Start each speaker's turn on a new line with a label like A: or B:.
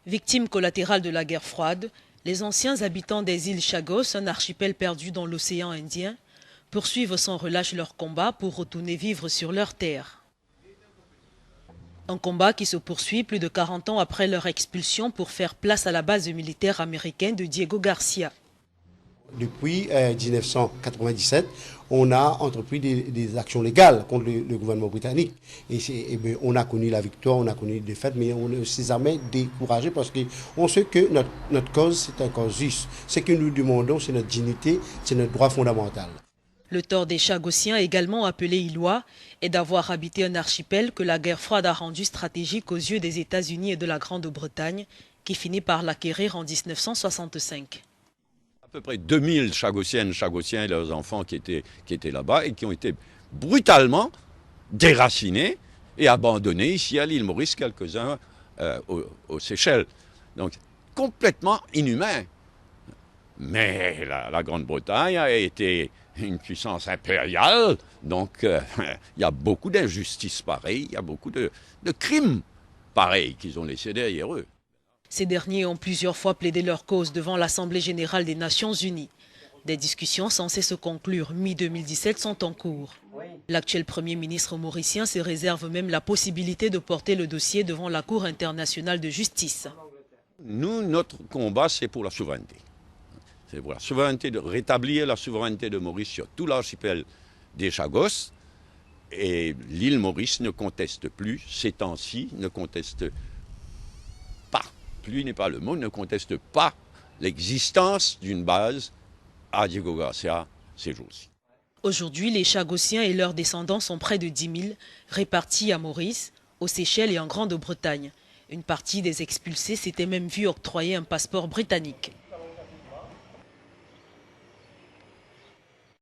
A: Victimes collatérales de la guerre froide, les anciens habitants des îles Chagos, un archipel perdu dans l'océan Indien, poursuivent sans relâche leur combat pour retourner vivre sur leur terre. Un combat qui se poursuit plus de 40 ans après leur expulsion pour faire place à la base militaire américaine de Diego Garcia.
B: Depuis 1997, on a entrepris des actions légales contre le gouvernement britannique. On a connu la victoire, on a connu les défaites, mais on est aussi jamais découragé parce qu'on sait que notre cause, c'est un cause juste. Ce que nous demandons, c'est notre dignité, c'est notre droit fondamental.
A: Le tort des Chagossiens, également appelés Ilois, est d'avoir habité un archipel que la guerre froide a rendu stratégique aux yeux des États-Unis et de la Grande-Bretagne, qui finit par l'acquérir en 1965.
C: À peu près 2000 Chagossiennes, Chagossiens et leurs enfants qui étaient là-bas et qui ont été brutalement déracinés et abandonnés ici à l'île Maurice, quelques-uns aux Seychelles. Donc complètement inhumain. Mais la Grande-Bretagne a été une puissance impériale, donc il y a beaucoup d'injustices pareilles, il y a beaucoup de crimes pareils qu'ils ont laissés derrière eux.
A: Ces derniers ont plusieurs fois plaidé leur cause devant l'Assemblée générale des Nations unies. Des discussions censées se conclure mi-2017 sont en cours. L'actuel Premier ministre mauricien se réserve même la possibilité de porter le dossier devant la Cour internationale de justice.
C: Nous, notre combat, c'est pour la souveraineté. C'est pour la souveraineté, de rétablir la souveraineté de Maurice sur tout l'archipel des Chagos. Et l'île Maurice ne conteste plus, ces temps-ci, ne conteste pas, plus n'est pas le mot, ne conteste pas l'existence d'une base à Diego Garcia ces jours-ci.
A: Aujourd'hui, les Chagossiens et leurs descendants sont près de 10 000, répartis à Maurice, aux Seychelles et en Grande-Bretagne. Une partie des expulsés s'était même vue octroyer un passeport britannique.